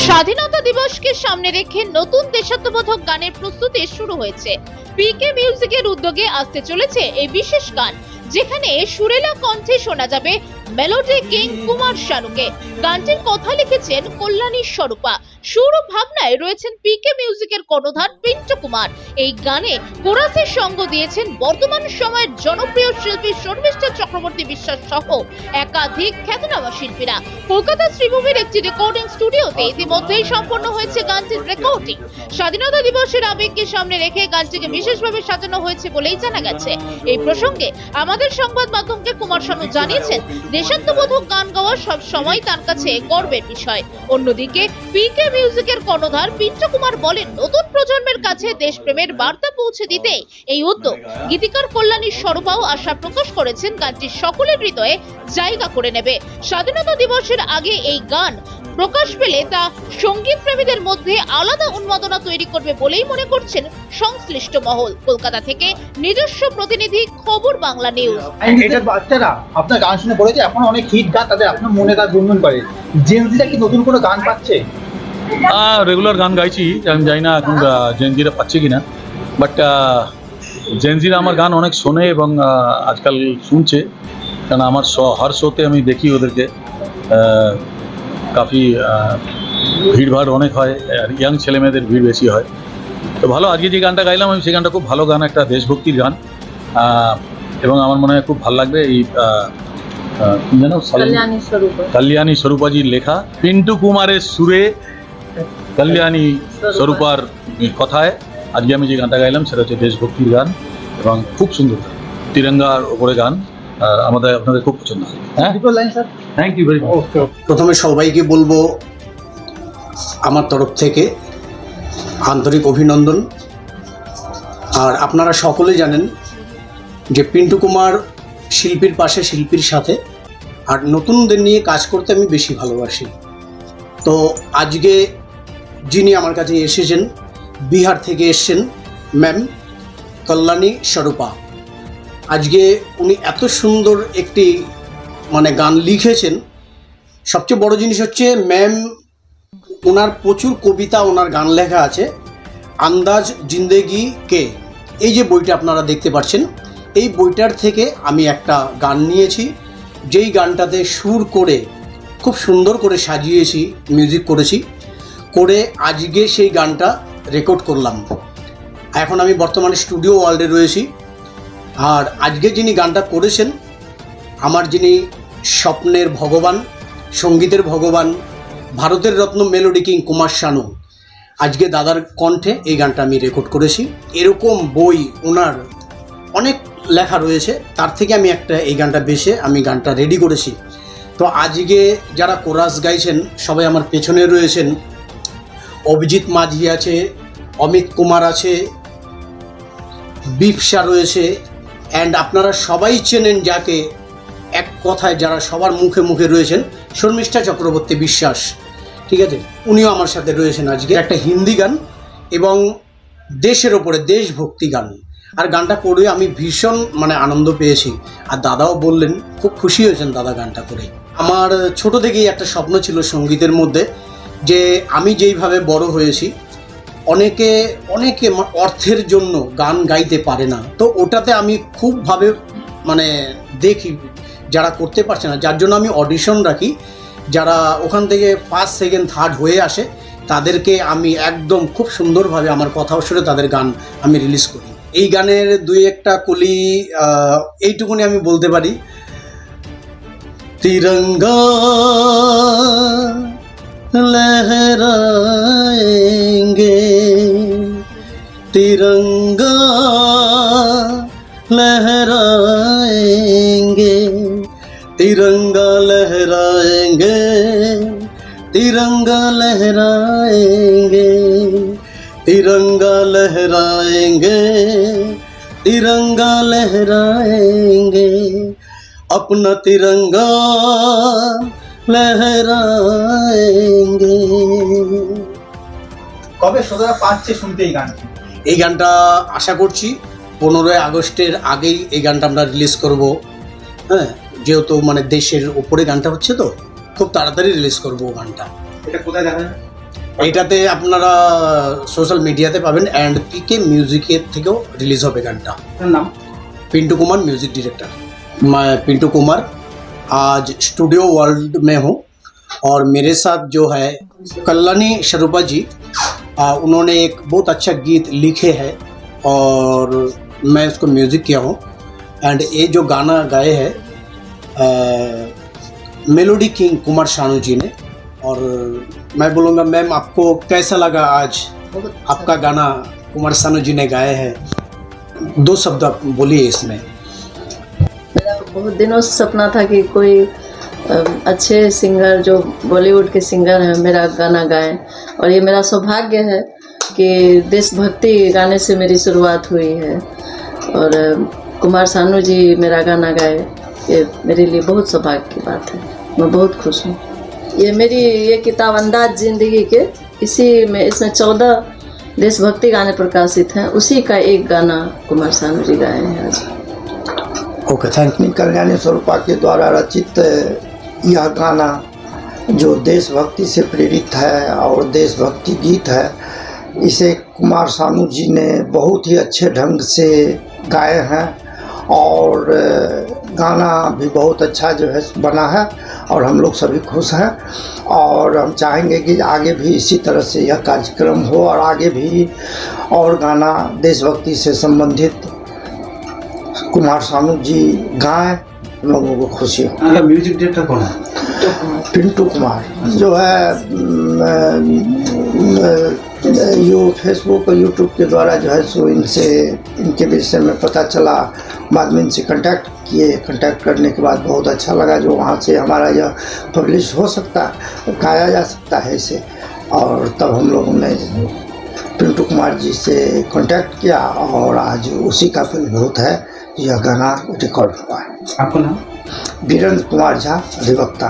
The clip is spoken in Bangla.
স্বাধীনতা দিবসকে সামনে রেখে নতুন দেশাত্মবোধক গানের প্রস্তুতি শুরু হয়েছে। পিকে মিউজিকের উদ্যোগে আসতে চলেছে এই বিশেষ গান, যেখানে সুরেলা কণ্ঠে শোনা যাবে মেলোডি কিং কুমার শানুকে। গানটির কথা লিখেছেন কল্যাণী স্বরূপা। সুর ও ভাবনায় রয়েছেন পিকে মিউজিকের কর্ণধার পিন্টু কুমার। এই গানে কোরাসের সঙ্গ দিয়েছেন বর্তমান সময়ের জনপ্রিয় শিল্পী শর্মিষ্ঠা চক্রবর্তী বিশ্বাস সহ একাধিক খ্যাতনামা শিল্পীরা। কলকাতা শ্রীভূমির একটি রেকর্ডিং স্টুডিওতে ইতিমধ্যেই সম্পন্ন হয়েছে গানটির রেকর্ডিং। স্বাধীনতা দিবসের আবেগকে সামনে রেখে গানটিকে বিশেষভাবে সাজানো হয়েছে বলেই জানা গেছে। এই প্রসঙ্গে আমাদের সংবাদ মাধ্যমকে কুমার শানু জানিয়েছেন, দেশাত্মবোধক গান গাওয়া সব সময় তার কাছে গর্বের বিষয়। অন্যদিকে পিকে মিউজিকের কর্ণধার পিন্টু কুমার বলেন, নতুন প্রজন্মের কাছে দেশপ্রেমের বার্তা পৌঁছে দিতে এই উদ্যোগ। গীতিকার কল্যাণী স্বরূপাও আশা প্রকাশ করেছেন গানটি সকলের হৃদয়ে জায়গা করে নেবে। স্বাধীনতা দিবসের আগে এই গান প্রকাশ পেলে তা সঙ্গীত প্রেমীদের মধ্যে আলাদা উন্মাদনা তৈরি করবে বলেই মনে করছেন সংশ্লিষ্ট মহল। কলকাতা থেকে নিজস্ব প্রতিনিধি, খবর বাংলা নিউজ। এটা বাচ্চারা আপনার গান শুনে বলেছে এখন অনেক হিট গান তাদের আপনার মনে তার গুনগুন করে। জেনজিরা কি নতুন কোনো গান পাচ্ছে? রেগুলার গান গাইছি, আমি জানি না এখন জেনজিরা পাচ্ছে কিনা, বাট জেনজিরা আমার গান অনেক শোনে এবং আজকাল শুনছে, কারণ আমার হর শোতে আমি দেখি ওদেরকে। কাফি ভিড়ভাড় অনেক হয়, আর ইয়াং ছেলেমেয়েদের ভিড় বেশি হয়। তো ভালো, আজকে যে গানটা গাইলাম আমি সেই গানটা খুব ভালো গান, একটা দেশভক্তির গান, এবং আমার মনে হয় খুব ভালো লাগবে। এই যেন কল্যাণী স্বরূপাজির লেখা, পিন্টু কুমারের সুরে, কল্যাণী স্বরূপার কথায় আজকে আমি যে গানটা গাইলাম সেটা হচ্ছে দেশভক্তির গান এবং খুব সুন্দর গান, তিরঙ্গার ওপরে গান। আপনাদের খুব পছন্দ হয়। হ্যাঁ, থ্যাংক ইউ ভেরি মাচ। প্রথমে সবাইকে বলবো আমার তরফ থেকে আন্তরিক অভিনন্দন। আর আপনারা সকলে জানেন যে পিন্টু কুমার শিল্পীর পাশে, শিল্পীর সাথে, আর নতুনদের নিয়ে কাজ করতে আমি বেশি ভালোবাসি। তো আজকে যিনি আমার কাছে এসেছেন, বিহার থেকে এসেছেন ম্যাম কল্যাণী স্বরূপা। আজকে উনি এত সুন্দর একটি গান লিখেছেন। সবচেয়ে বড় জিনিস হচ্ছে ম্যাম, ওনার প্রচুর কবিতা, ওনার গান লেখা আছে। আন্দাজ জিন্দেগি কে, এই যে বইটা আপনারা দেখতে পাচ্ছেন, এই বইটার থেকে আমি একটা গান নিয়েছি, যেই গানটাতে সুর করে খুব সুন্দর করে সাজিয়েছি, মিউজিক করেছি, করে আজকে সেই গানটা রেকর্ড করলাম। এখন আমি বর্তমানে স্টুডিও ওয়ার্ল্ডে রয়েছি। আর আজকে যিনি গানটা করেছেন, আমার যিনি স্বপ্নের ভগবান, সঙ্গীতের ভগবান, ভারতের রত্ন মেলোডি কিং কুমার শানু, আজকে দাদার কণ্ঠে এই গানটা আমি রেকর্ড করেছি। এরকম বই ওনার অনেক লেখা রয়েছে, তার থেকে আমি এই গানটা বেছে আমি গানটা রেডি করেছি। তো আজকে যারা কোরাস গাইছেন সবাই আমার পেছনে রয়েছেন। অভিজিৎ মাঝি আছে, অমিত কুমার আছে, বিপসা রয়েছে, অ্যান্ড আপনারা সবাই চেনেন যাকে, এক কথায় যারা সবার মুখে মুখে রয়েছেন, শর্মিষ্ঠা চক্রবর্তী বিশ্বাস, ঠিক আছে, উনিও আমার সাথে রয়েছেন। আজকে একটা হিন্দি গান এবং দেশের ওপরে দেশভক্তি গান। আর গানটা করে আমি ভীষণ আনন্দ পেয়েছি। আর দাদাও বললেন, খুব খুশি হয়েছেন দাদা গানটা করে। আমার ছোট থেকেই একটা স্বপ্ন ছিল সঙ্গীতের মধ্যে, যে আমি যেইভাবে বড় হয়েছি, অনেকে অর্থের জন্য গান গাইতে পারে না, তো ওটাতে আমি খুবভাবে দেখি যারা করতে পারছে না, যার জন্য আমি অডিশন রাখি। যারা ওখান থেকে ফার্স্ট, সেকেন্ড, থার্ড হয়ে আসে, তাদেরকে আমি একদম খুব সুন্দরভাবে আমার কথাও শুনে তাদের গান আমি রিলিজ করি। এই গানের দুই একটা কলি এইটুকুনি আমি বলতে পারি। তিরঙ্গা लहराएंगे, तिरंगा लहराएंगे, तिरंगा लहराएंगे, तिरंगा लहराएंगे, तिरंगा लहराएंगे, तिरंगा लहराएंगे, अपना तिरंगा লহরায়েঙ্গে। কবে শ্রোতারা পাচ্ছে শুনতে এই গান? এই গানটা আশা করছি 15ই আগস্টের আগেই এই গানটা আমরা রিলিজ করব। হ্যাঁ, যেহেতু দেশের উপরে গানটা হচ্ছে, তো খুব তাড়াতাড়ি রিলিজ করব গানটা। এটা কোথায় দেখাবেন? এইটাতে আপনারা সোশ্যাল মিডিয়াতে পাবেন অ্যান্ড পিকে মিউজিকের থেকেও রিলিজ হবে গানটা। আপনার নাম? Pintu Kumar music director. मैं पिंटू कुमार आज स्टूडियो वर्ल्ड में हूँ और मेरे साथ जो है कल्याणी शरूपा जी, उन्होंने एक बहुत अच्छा गीत लिखे हैं और मैं उसको म्यूज़िक किया हूँ। एंड ये जो गाना गाए हैं मेलोडी किंग कुमार शानू जी ने। और मैं बोलूँगा मैम आपको कैसा लगा आज आपका गाना कुमार शानू जी ने गाए हैं? 2 शब्द आप बोलिए इसमें। मेरा बहुत दिनों से सपना था कि कोई अच्छे सिंगर जो बॉलीवुड के सिंगर हैं मेरा गाना गाएं, और ये मेरा सौभाग्य है कि देशभक्ति गाने से मेरी शुरुआत हुई है और कुमार शानू जी मेरा गाना गाए, ये मेरे लिए बहुत सौभाग्य की बात है। मैं बहुत खुश हूँ। ये किताब अंदाज जिंदगी के इसी में इसमें 14 देशभक्ति गाने प्रकाशित हैं, उसी का एक गाना कुमार शानू जी गाए हैं आज। Okay, thank you. कल्याणी स्वरूपा के द्वारा रचित यह गाना जो देशभक्ति से प्रेरित है और देशभक्ति गीत है, इसे कुमार शानू जी ने बहुत ही अच्छे ढंग से गाए हैं और गाना भी बहुत अच्छा जो है बना है और हम लोग सभी खुश हैं। और हम चाहेंगे कि आगे भी इसी तरह से यह कार्यक्रम हो और आगे भी और गाना देशभक्ति से संबंधित कुमार शानू जी गाएं, हम लोगों को खुशी हो। म्यूजिक डायरेक्टर कौन है? पिंटू कुमार जो है यो फेसबुक और यूट्यूब के द्वारा जो है सो इनके विषय में पता चला, बाद में इनसे कांटेक्ट किए। कांटेक्ट करने के बाद बहुत अच्छा लगा जो वहाँ से हमारा यह पब्लिश हो सकता है, गाया जा सकता है इसे। और तब हम लोगों ने पिंटू कुमार जी से कांटेक्ट किया और आज उसी का फलभूत है यह गाना रिकॉर्ड हुआ है। आपका नाम? वीरेंद्र कुमार झा, अधिवक्ता।